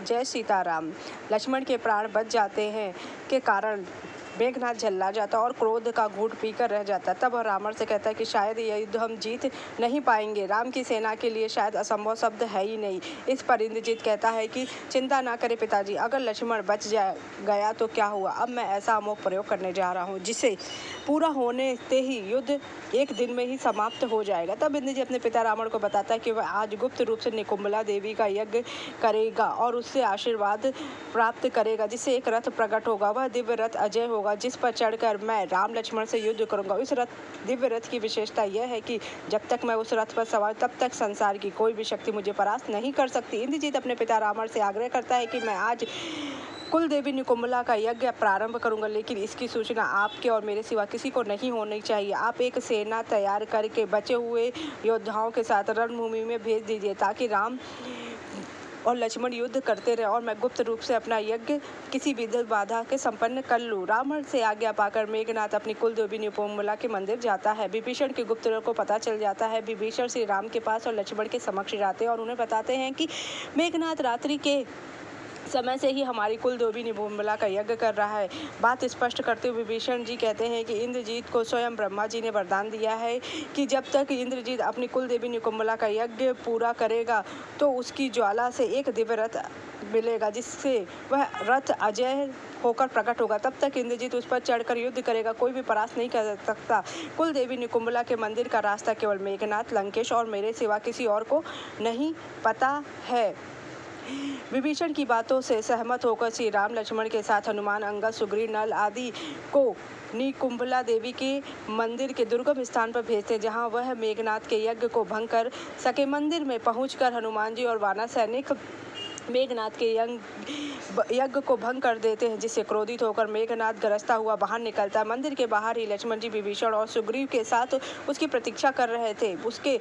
जय सीताराम। लक्ष्मण के प्राण बच जाते हैं के कारण मेघनाथ झल्ला जाता और क्रोध का घूंट पीकर रह जाता। तब वह रावण से कहता है कि शायद यह युद्ध हम जीत नहीं पाएंगे। राम की सेना के लिए शायद असंभव शब्द है ही नहीं। इस पर इंद्रजीत कहता है कि चिंता ना करें पिताजी, अगर लक्ष्मण बच गया तो क्या हुआ। अब मैं ऐसा अमोघ प्रयोग करने जा रहा हूँ जिसे पूरा होने ते ही युद्ध एक दिन में ही समाप्त हो जाएगा। तब इंद्रजीत अपने पिता रावण को बताता है कि वह आज गुप्त रूप से निकुंभला देवी का यज्ञ करेगा और उससे आशीर्वाद प्राप्त करेगा, जिससे एक रथ प्रकट होगा। वह दिव्य रथ अजय होगा, जिस पर चढ़कर मैं राम लक्ष्मण से युद्ध करूंगा। इस दिव्य रथ की विशेषता यह है कि जब तक मैं उस रथ पर सवार तब तक संसार की कोई भी शक्ति मुझे परास्त नहीं कर सकती। इंद्रजीत अपने पिता रावण से आग्रह करता है कि मैं आज कुल देवी निकुंभला का यज्ञ प्रारंभ करूंगा, लेकिन इसकी सूचना आपके और मेरे सिवा किसी को नहीं होनी चाहिए। आप एक सेना तैयार करके बचे हुए योद्धाओं के साथ रणभूमि में भेज दीजिए ताकि राम और लक्ष्मण युद्ध करते रहे और मैं गुप्त रूप से अपना यज्ञ किसी विधि बाधा के संपन्न कर लूं। रावण से आज्ञा पाकर मेघनाथ अपनी कुल देवी निकुंभला के मंदिर जाता है। विभीषण के गुप्त को पता चल जाता है। विभीषण श्री राम के पास और लक्ष्मण के समक्ष जाते हैं और उन्हें बताते हैं कि मेघनाथ रात्रि के समय से ही हमारी कुल देवी निकुंभला का यज्ञ कर रहा है। बात स्पष्ट करते हुए विभीषण जी कहते हैं कि इंद्रजीत को स्वयं ब्रह्मा जी ने वरदान दिया है कि जब तक इंद्रजीत अपनी कुल देवी निकुंभला का यज्ञ पूरा करेगा तो उसकी ज्वाला से एक दिव्य रथ मिलेगा, जिससे वह रथ अजय होकर प्रकट होगा। तब तक इंद्रजीत उस पर चढ़कर युद्ध करेगा, कोई भी परास्त नहीं कर सकता। कुल देवी निकुंभला के मंदिर का रास्ता केवल मेघनाथ, लंकेश और मेरे सिवा किसी और को नहीं पता है। विभीषण की बातों से सहमत होकर श्री राम लक्ष्मण के साथ हनुमान, अंगद, सुग्रीव, नल आदि को निकुंभला देवी के मंदिर के दुर्गम स्थान पर भेजते, जहां वह मेघनाथ के यज्ञ को भंग कर सके। मंदिर में पहुंचकर हनुमान जी और वानर सैनिक मेघनाथ के यज्ञ को भंग कर देते हैं, जिससे क्रोधित होकर मेघनाथ गरजता हुआ बाहर निकलता है। मंदिर के बाहर ही लक्ष्मण जी विभीषण और सुग्रीव के साथ उसकी प्रतीक्षा कर रहे थे। उसके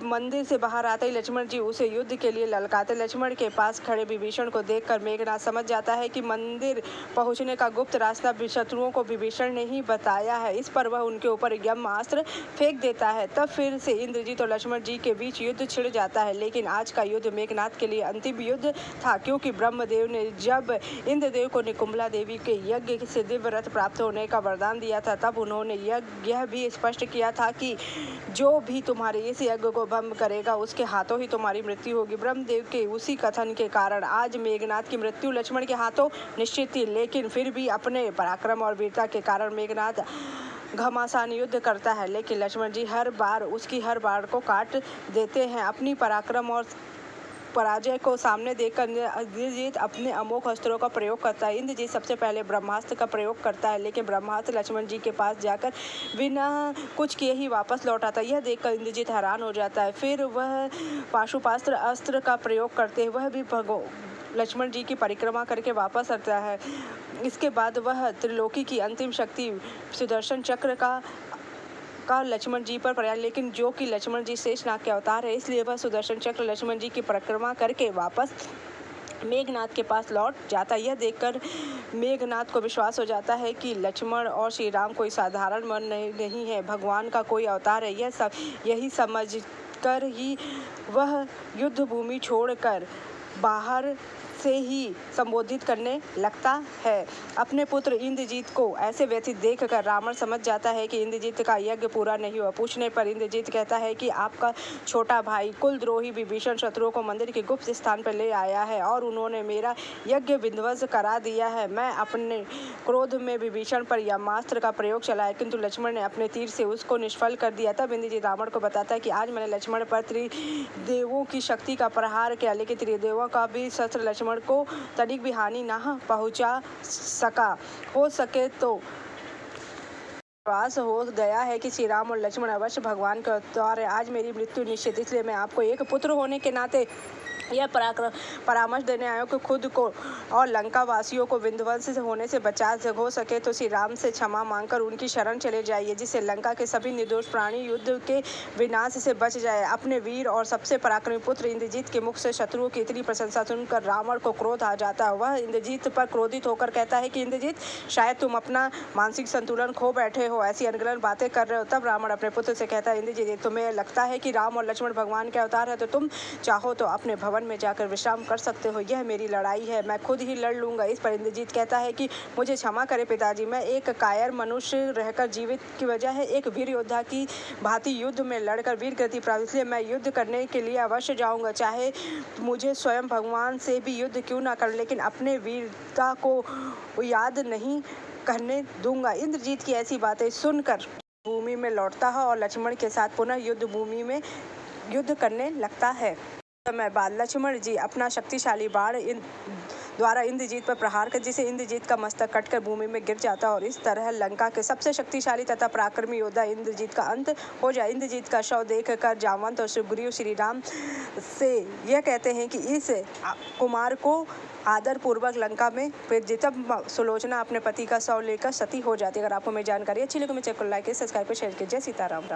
मंदिर से बाहर आते ही लक्ष्मण जी उसे युद्ध के लिए ललकारते। लक्ष्मण के पास खड़े विभीषण को देखकर मेघनाथ समझ जाता है कि मंदिर पहुंचने का गुप्त रास्ता शत्रुओं को विभीषण ने ही बताया है। इस पर वह उनके ऊपर ब्रह्मास्त्र फेंक देता है। तब फिर से इंद्रजीत और लक्ष्मण जी के बीच युद्ध छिड़ जाता है, लेकिन आज का युद्ध मेघनाथ के लिए अंतिम युद्ध था, क्योंकि ब्रह्मदेव ने जब इंद्रदेव को निकुंभला देवी के यज्ञ से दिव्य रथ प्राप्त होने का वरदान दिया था, तब उन्होंने यह भी स्पष्ट किया था कि जो भी तुम्हारे इस यज्ञ को भंग करेगा उसके हाथों ही तुम्हारी मृत्यु होगी। ब्रह्मदेव के उसी कथन के कारण आज मेघनाथ की मृत्यु लक्ष्मण के हाथों निश्चित थी, लेकिन फिर भी अपने पराक्रम और वीरता के कारण मेघनाथ घमासान युद्ध करता है, लेकिन लक्ष्मण जी हर बार को काट देते हैं। अपनी पराक्रम और पराजय को सामने देखकर इंद्रजीत अपने अमोघ अस्त्रों का प्रयोग करता है। इंद्रजीत सबसे पहले ब्रह्मास्त्र का प्रयोग करता है, लेकिन ब्रह्मास्त्र लक्ष्मण जी के पास जाकर बिना कुछ किए ही वापस लौट आता है। यह देखकर इंद्रजीत हैरान हो जाता है। फिर वह पाशुपास्त्र अस्त्र का प्रयोग करते हैं, वह भी लक्ष्मण जी की परिक्रमा करके वापस आता है। इसके बाद वह त्रिलोकी की अंतिम शक्ति सुदर्शन चक्र का लक्ष्मण जी पर प्रयास, लेकिन जो कि लक्ष्मण जी शेषनाग के अवतार है, इसलिए वह सुदर्शन चक्र लक्ष्मण जी की परिक्रमा करके वापस मेघनाथ के पास लौट जाता है। यह देखकर मेघनाथ को विश्वास हो जाता है कि लक्ष्मण और श्री राम कोई साधारण मन नहीं है, भगवान का कोई अवतार है। यही समझकर ही वह युद्ध भूमि छोड़कर बाहर से ही संबोधित करने लगता है। अपने पुत्र इंद्रजीत को ऐसे व्यथित देखकर रावण समझ जाता है कि इंद्रजीत का यज्ञ पूरा नहीं हुआ। पूछने पर इंद्रजीत कहता है कि आपका छोटा भाई कुलद्रोही विभीषण शत्रुओं को मंदिर के गुप्त स्थान पर ले आया है और उन्होंने मेरा यज्ञ विध्वंस करा दिया है। मैं अपने क्रोध में विभीषण पर ब्रह्मास्त्र का प्रयोग चलाया, किंतु लक्ष्मण ने अपने तीर से उसको निष्फल कर दिया। तब इंद्रजीत रावण को बताता है कि आज मैंने लक्ष्मण पर त्रिदेवों की शक्ति का प्रहार किया, लेकिन त्रिदेवों का भी शस्त्र लक्ष्मण को तनिक भी हानि न पहुंचा सका। हो सके तो विश्वास हो गया है कि श्री राम और लक्ष्मण अवश्य भगवान के अवतार है। आज मेरी मृत्यु निश्चित, इसलिए मैं आपको एक पुत्र होने के नाते यह परामर्श देने आया कि खुद को और लंका वासियों को विध्वंस होने से बचा हो सके तो श्री राम से क्षमा मांगकर उनकी शरण चले जाइए, जिससे लंका के सभी निर्दोष प्राणी युद्ध के विनाश से बच जाए। अपने वीर और सबसे पराक्रमी पुत्र इंद्रजीत के मुख से शत्रुओं की इतनी प्रशंसा सुनकर रावण को क्रोध आ जाता है। वह इंद्रजीत पर क्रोधित होकर कहता है कि इंद्रजीत, शायद तुम अपना मानसिक संतुलन खो बैठे हो, ऐसी अनगढ़ बातें कर रहे हो। तब रावण अपने पुत्र से कहता है, इंद्रजीत, तुम्हें लगता है कि राम और लक्ष्मण भगवान के अवतार है, तो तुम चाहो तो अपने भवन में जाकर विश्राम कर सकते हो। यह मेरी लड़ाई है, मैं खुद ही लड़ लूँगा। इस पर इंद्रजीत कहता है कि मुझे क्षमा करें पिताजी, मैं एक कायर मनुष्य रहकर जीवित की वजह है एक वीर योद्धा की भांति युद्ध में लड़कर वीर गति प्राप्त, इसलिए मैं युद्ध करने के लिए अवश्य जाऊँगा, चाहे मुझे स्वयं भगवान से भी युद्ध क्यों ना कर, लेकिन अपने वीरता को याद नहीं करने दूंगा। इंद्रजीत की ऐसी बातें सुनकर भूमि में लौटता है और लक्ष्मण के साथ पुनः युद्ध भूमि में युद्ध करने लगता है। समय बाद लक्ष्मण जी अपना शक्तिशाली बाण द्वारा इंद्रजीत पर प्रहार कर, जिसे इंद्रजीत का मस्तक कटकर भूमि में गिर जाता है और इस तरह लंका के सबसे शक्तिशाली तथा पराक्रमी योद्धा इंद्रजीत का अंत हो जाए। इंद्रजीत का शव देखकर जामवंत और सुग्रीव श्री राम से यह कहते हैं कि इस कुमार को आदर पूर्वक लंका में भेज। तब सुलोचना अपने पति का शव लेकर सती हो जाती है। अगर आपको मेरी जानकारी अच्छी लगी तो मुझे लाइक सब्सक्राइब शेयर कीजिए। जय सीताराम।